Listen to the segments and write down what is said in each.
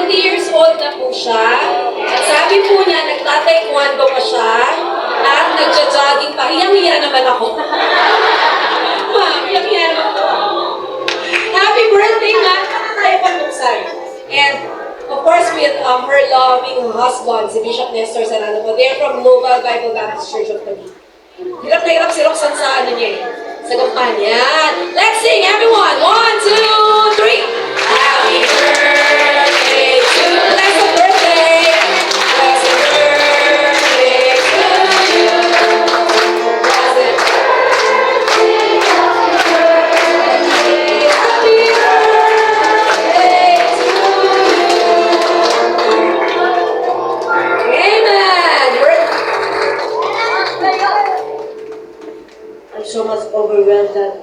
70 years old na po siya. At sabi po niya, nagtataekwondo pa siya. At nagja-jogging pa. Hiyang-hiya naman ako. Ma'am, hiyang-hiya naman ako. Happy birthday, ma'am. Tayo pag-uksan. And of course, with her loving husband, si Bishop Nestor Serrano po. They're from Global Bible Baptist Church of Taguig. Hirap na hirap si Roxanne sa ano niya sa kampanya. Let's sing, everyone! 1, 2, 3! Happy birthday to you! Blessed birthday! Blessed birthday to you! Blessed birthday! Happy birthday to you! Amen! I'm so much overwhelmed that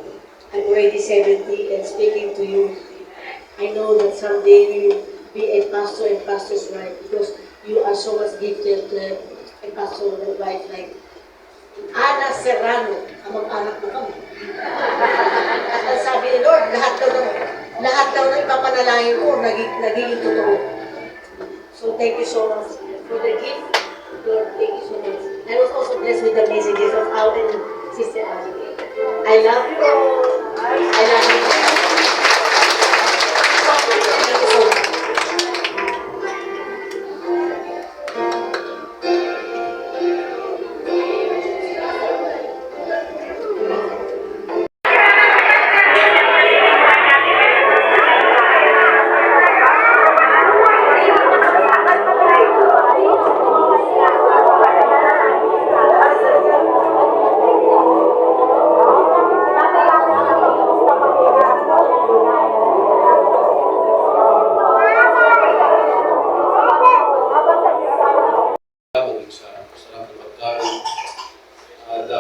I'm already 70 and speaking to you. I know that someday you will be a pastor and pastor's wife because you are so much gifted a pastor's wife like Ana Serrano, ang mag-anak mo kami. At ang sabi ni Lord, lahat daw na ipapanalangin ko, nagiging totoo. So thank you so much for the gift. Lord, thank you so much. I was also blessed with the messages of our Sister Abby. I love you all. I love you. Thank you so much.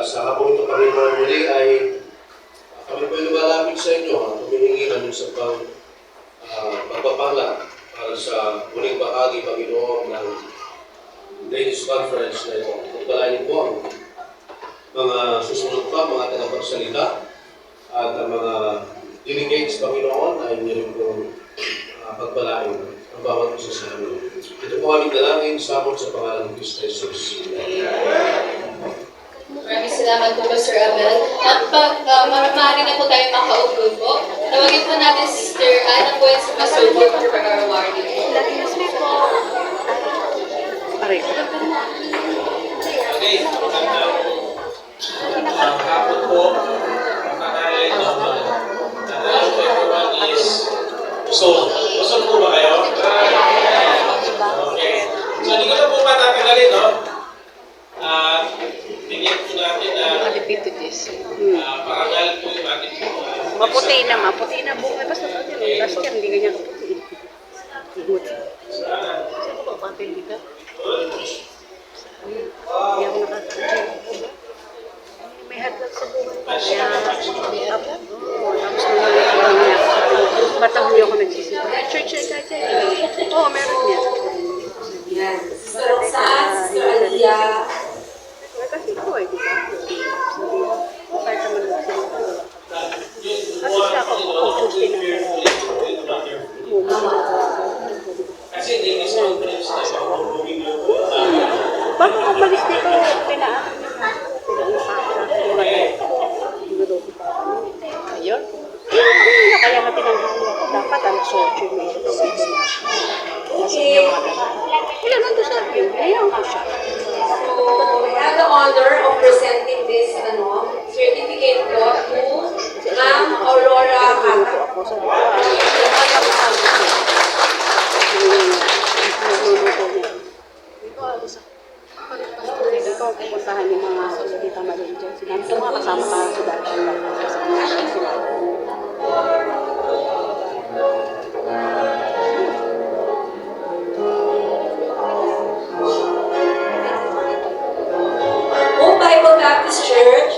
Sa hapon ito kami muli ay kami po lumalapit sa inyo humihingi namin sa pagpapala para sa muling bahagi Panginoon ng Ladies Conference na ito. Pagpalain po ang mga susunod pa, mga tagapagsalita at ang mga delegates Panginoon ay niyo po pagpalain ang bawat isa sa amin. Ito po aming dalangin sabot sa pangalan ng Kristo Jesus. Maraming salamat po, Pastor Abel. Maaari na po tayo makaupo po. Tawagin po natin si Sister Ana po at si Pastor Luke for our warning. Hapon po, kakalain ng everyone is busog po ba kayo? Okay. So, hindi ko na po matatagalin, no? Tingin po natin na parangal po yung ating Maputi na buhay. Basta natin, last year, hindi ganyan kaputi. Good. Saan ko ba patil dito? Hindi ako nakakakaya. May hagdag sa buhay. Kaya, tapos batahoy ako nagsisita. Church kahit oo, meron niya. Yan. Sister Roxanne, Sister Aliyah. Kasi ito di ba? Kahit naman magsalita. Kasi siya ako, kukusti na kasi hindi is conference tayo. bago ako malis dito, pinaan. Ayun. Kaya na pinanggawa ko. Dapat alas 8 may ito. Kasi yung mga wala nandun sa akin. Ayaw ko siya. So, we have the honor of presenting this certificate po to Ma'am Aurora Cata. Ako sa nagluluto niya. Dito ako pupuntahan yung mga salita maliit dyan. Sinabi ko mga kasama ka sa dati. Hope Bible Baptist Church.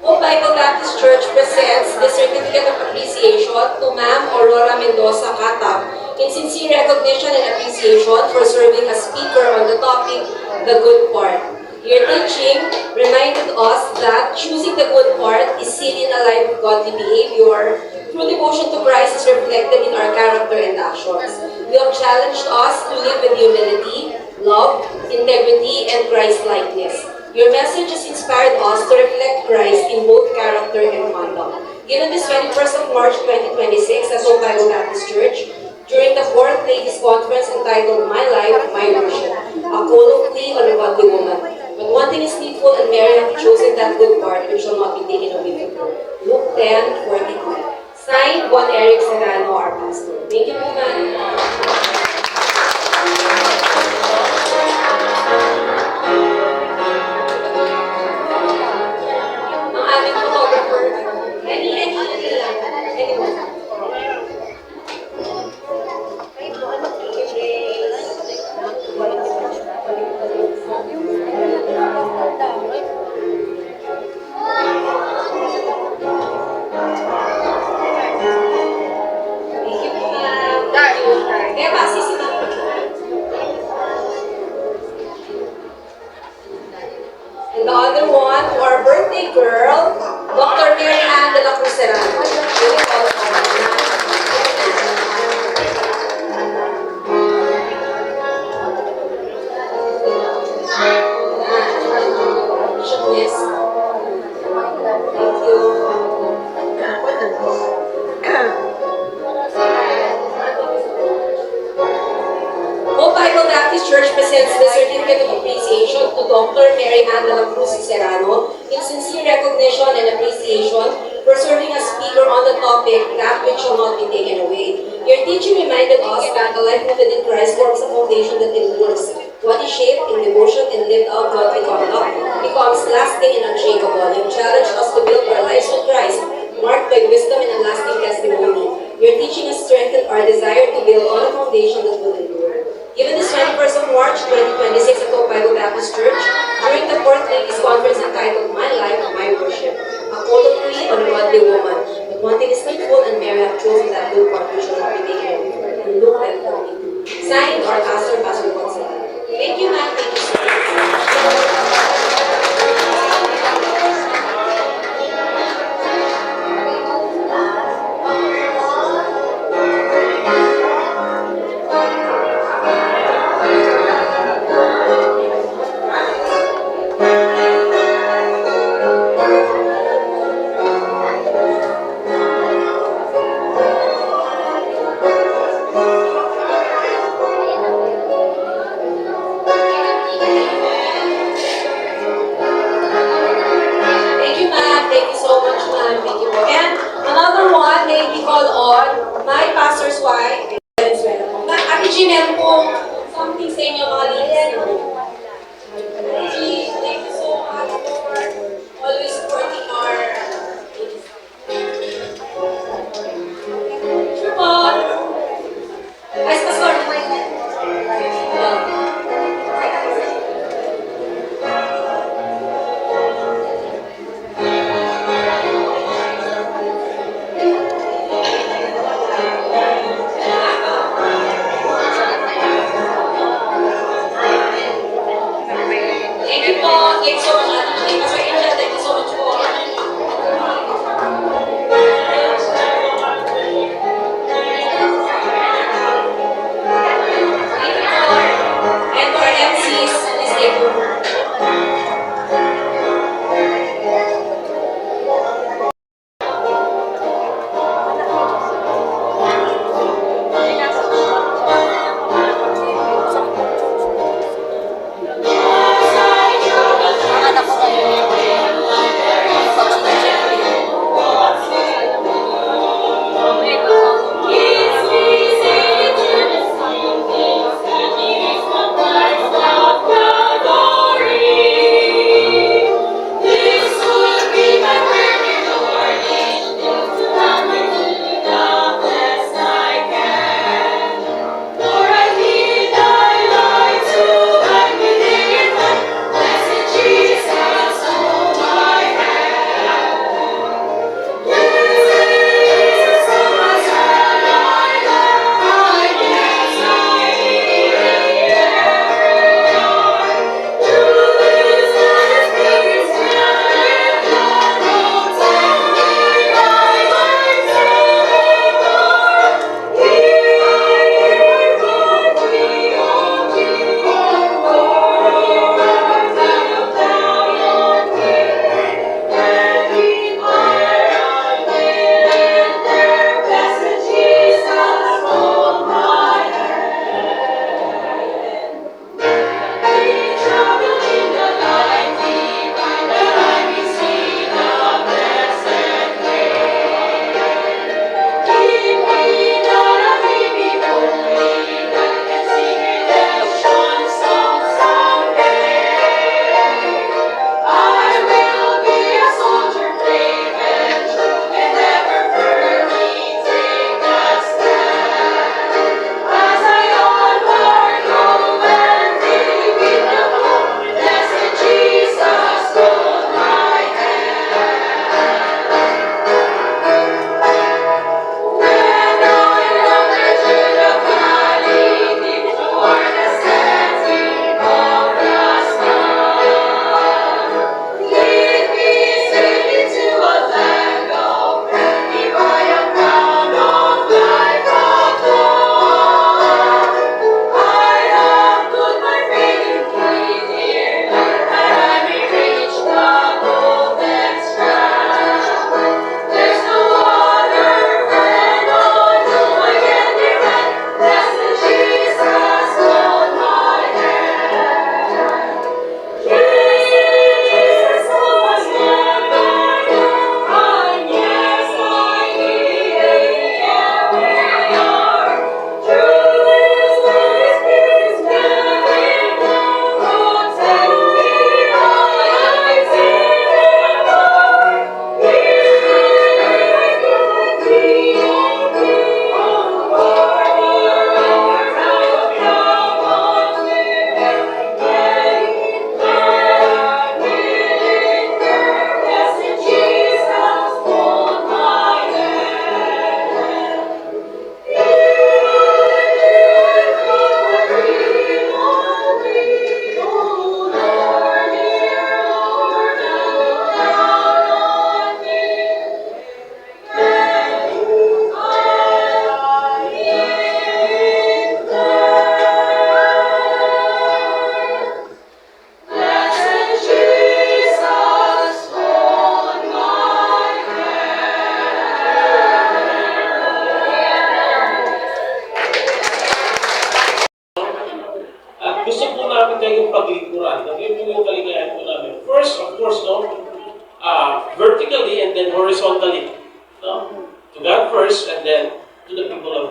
Hope Bible Baptist Church presents the Certificate of Appreciation to Ma'am Aurora Mendoza Catab in sincere recognition and appreciation for serving as speaker on the topic, The Good Part. Your teaching reminded us that choosing the good part is seen in a life of godly behavior, True devotion to Christ is reflected in our character and actions. You have challenged us to live with humility, love, integrity, and Christ-likeness. Your message has inspired us to reflect Christ in both character and conduct. Given this 21st of March 2026 at Hope Bible Baptist Church, during the 4th Ladies Conference entitled My Life, My Worship, a colloquy on a godly woman. But one thing is needful, and Mary hath chosen that good part which shall not be taken away from her. Luke 10:42. Signed, Juan Eric Serrano, our pastor. Thank you, ma'am. Ang aming photographer, anyone. Thank you, ma'am. Kaya basi si ma'am. And the other one, to our birthday girl, Dr. Mary Ann de la Cruz Serrano. Really welcome. Yes. Thank you. Hope Bible Baptist Church presents the Certificate of Appreciation to Dr. Mary Ann de la Cruz Serrano in sincere recognition and appreciation for serving as speaker on the topic, that which shall not be taken away. Your teaching reminded us that a life rooted in Christ forms a foundation that endures. What is shaped in devotion and lived out godly conduct becomes lasting and unshakable. You challenge us to build our lives with Christ, marked by wisdom and a lasting testimony. Your teaching has strengthened our desire to build on a foundation that will endure. Given this 21st of March 2026 at Hope Bible Baptist Church, during the 4th Ladies Conference entitled My Life, My Worship, a colloquy on a godly woman. But one thing is needful, and Mary hath chosen that good part which shall not be taken away from her. In Luke 10:42. Signed, our pastor, Pastor Gonzalo. Thank you, ma'am. Thank you so much. Thank you, ma'am. Thank you so much, ma'am. Thank you po. And another one, may we call on my pastor's wife, Venezuela. Ate G, meron po something sa inyo, mga ladies. Ate G, thank you so much for always supporting our ladies. Sure po. Vice Pastor.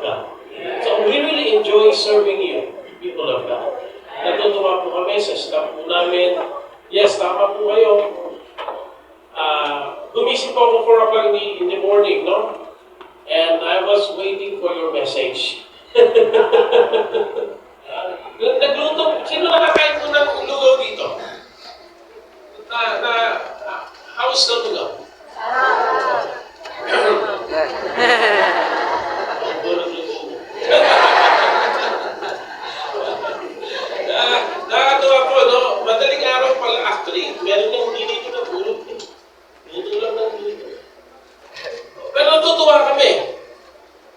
God. So we really enjoy serving you, people of God. Natutuwa po kami sa staff po namin. Yes, tama po kayo. Gumising po ako 4 o'clock in the morning, no? And I was waiting for your message. Nagluto, sino nakakain po ng lugaw dito? How's the lugaw? Nakakatuwa po, no? Madaling araw pala actually. Meron yung hindi dito na bulot. Luto lang ng luto. Pero natutuwa kami.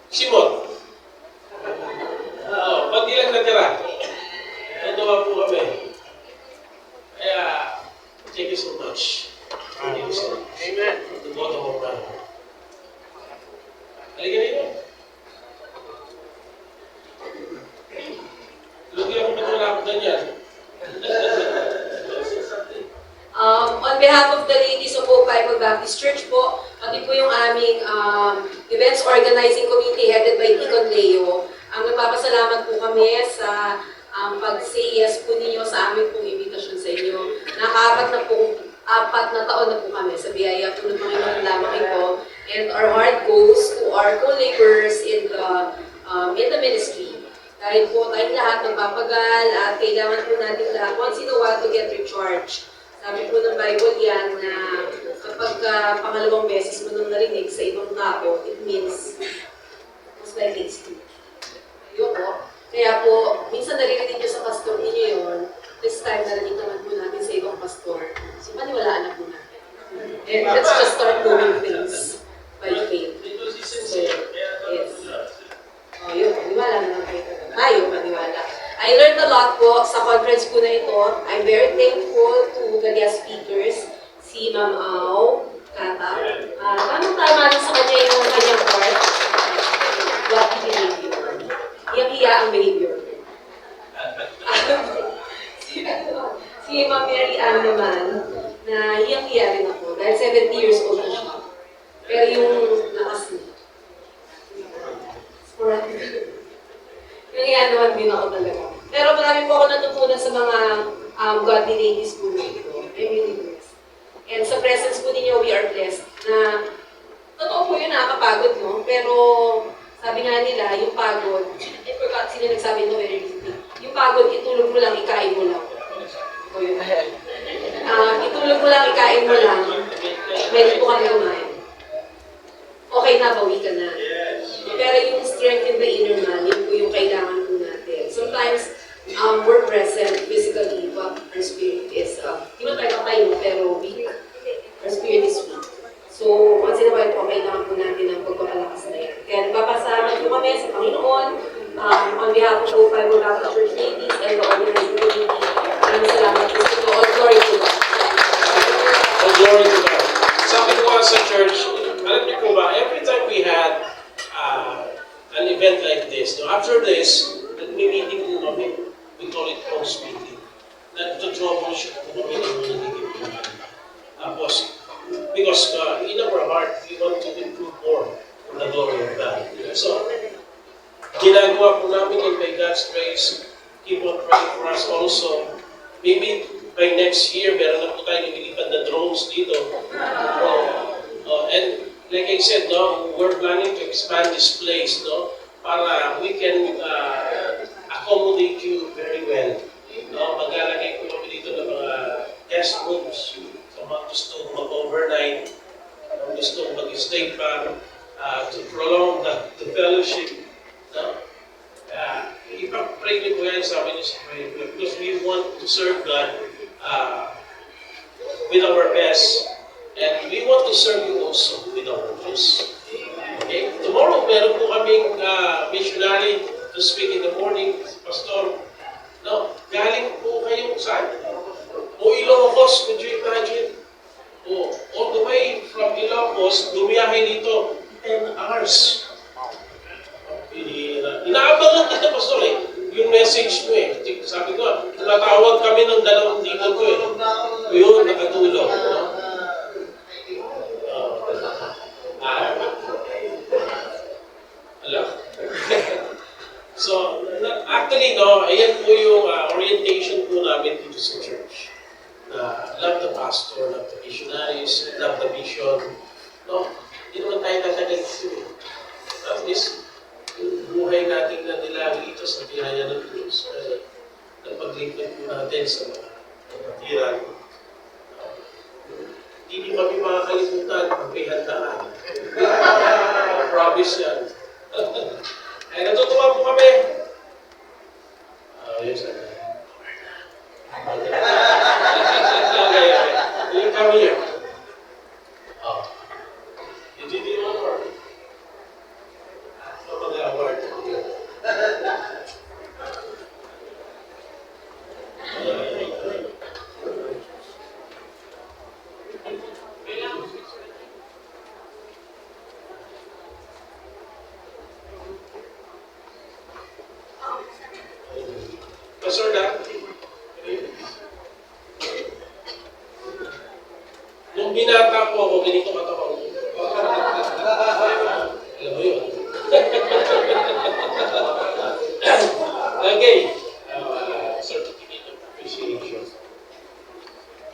Simon. Ba't di lang natira? Natutuwa po kami. Kaya, thank you so much. Thank you so much. Amen. To both of our brothers. Halika dito. Lugi ako matulak na niyan. On behalf of the ladies of Hope Bible Baptist Church po, pati po yung aming events organizing committee headed by Deacon Leo, nagpapasalamat po kami sa pag-say yes po ninyo sa aming pong invitation sa inyo. Apat na taon na po kami sa biyaya po ng Panginoon lamang ito. And our heart goes to our co-laborers in the ministry. Dahil po tayong lahat magpapagal at kailangan po natin lahat once in a while to get recharged. Sabi po ng Bible yan na kapag pangalawang beses mo nung narinig sa ibang tao, it means most likely it's true. Yun po. Kaya po, minsan naririnig nyo sa pastor ninyo yun, this time narinig naman po natin sa ibang pastor. So, maniwalaan na po natin. And let's just start doing things by faith. So, yes. Oh, yun. Maniwala na lang kayo. Tayo, maniwala. I learned a lot po sa conference po na ito. I'm very thankful to the guest speakers, si Ma'am Au, Kata. Tama lang sa kanya yung kanyang part. What behavior? Iyang-iya ang behavior. Si Ma'am Mary Ann naman, na iyang-iya rin ako. Dahil 70 years old na siya. Pero yung lakas niya. Yung iyanuhan din ako talaga. Pero marami po ako natutunan sa mga godly ladies po dito. I'm really blessed. And sa presence po ninyo, we are blessed na totoo po yun, nakakapagod, no? Pero sabi nga nila, yung pagod, I forgot sino nagsabi ito very recently. Yung pagod, itulog mo lang, ikain mo lang. O yun. Itulog mo lang, ikain mo lang. Meron po kami kumain. Okay na, bawi ka na. Pero yung strength in the inner man, yun po yung kailangan po natin. Sometimes, we're present physically, but our spirit is, hindi mo tayo katayo, pero weak. Our spirit is weak. So, once in a while po, kailangan po natin ang pagpapalakas na yan. Kaya nagpapasalamat po kami sa Panginoon, on behalf of Hope Bible Baptist Church Ladies and the organizing community. Maraming salamat po sa inyo. All glory to God. All glory to God. Sabi ko sa church, alam niyo po ba, every time we had an event like this, no, after this, nag-meeting din kami, we call it host meeting. Nag-troubleshoot po kami ng mga nagiging. Tapos, because in our heart, we want to improve more for the glory of God. So, ginagawa po namin and by God's grace, keep on praying for us also. Maybe by next year, meron na po tayo nilipad na drones dito. And like I said, no, we're planning to expand this place, no, para we can accommodate you very well. No, maglalagay po kami dito ng mga guest rooms sa mga gusto mag-overnight, gusto mag-stay pa, to prolong the fellowship. No? Ipag-pray niyo po yan sa amin sa prayer because we want to serve God with our best. And we want to serve you also with our best. Okay? Tomorrow, meron po kaming missionary to speak in the morning, Pastor. No, galing po kayo saan? O Ilocos, could you imagine? O, all the way from Ilocos, dumiyahe dito 10 hours. Inaabangan kita, Pastor, eh. Yung message mo eh. Sabi ko, natawag kami ng 2 libo ko eh. Yun, nakatulong. No? Alam. So, actually, no, ayan po yung orientation po namin dito sa church. Love the pastor, love the missionaries, love the mission. No, hindi naman tayo tatagal dito. At least, yung buhay natin na nilagi ito sa biyaya ng Diyos. Napaglingkod po natin sa mga kapatiran. Hindi kami makakalimutan ang may handaan. Promise yan. Ay, natutuwa po kami. Yes, sir. Okay. You come here. You did the honor. Some of the award. Pastor Dan, nung binata ko ako, ganito katawan ko. Alam mo yun? Okay. Certificate of Appreciation.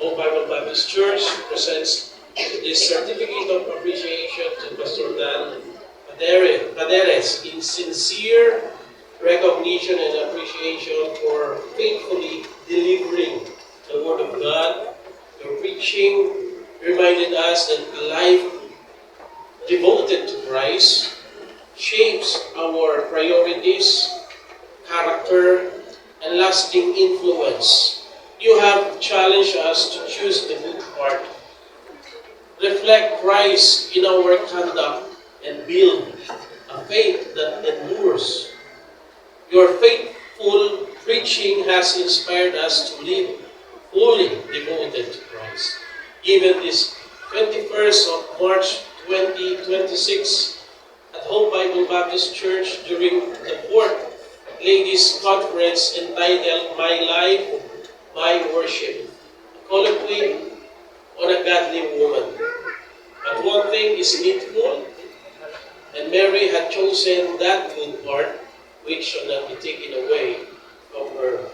Hope Bible Baptist Church presents this Certificate of Appreciation to Pastor Dan Paderes in sincere recognition and appreciation for faithfully delivering the Word of God. Your preaching reminded us that a life devoted to Christ shapes our priorities, character, and lasting influence. You have challenged us to choose the good part, reflect Christ in our conduct, and build a faith that endures. Your faithful preaching has inspired us to live fully devoted to Christ. Even this 21st of March 2026 at Hope Bible Baptist Church during the 4th Ladies Conference entitled My Life, My Worship, a colloquy on a godly woman. But one thing is needful, and Mary had chosen that good part which shall not be taken away from her.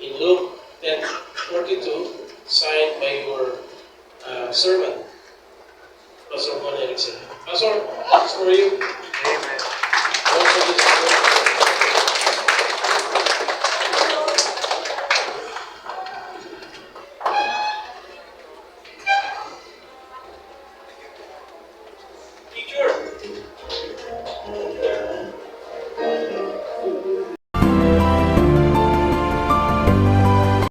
In Luke 10:42, signed by your servant, Pastor Juan Erickson. Pastor, this is for you. Amen. Also, this is for you.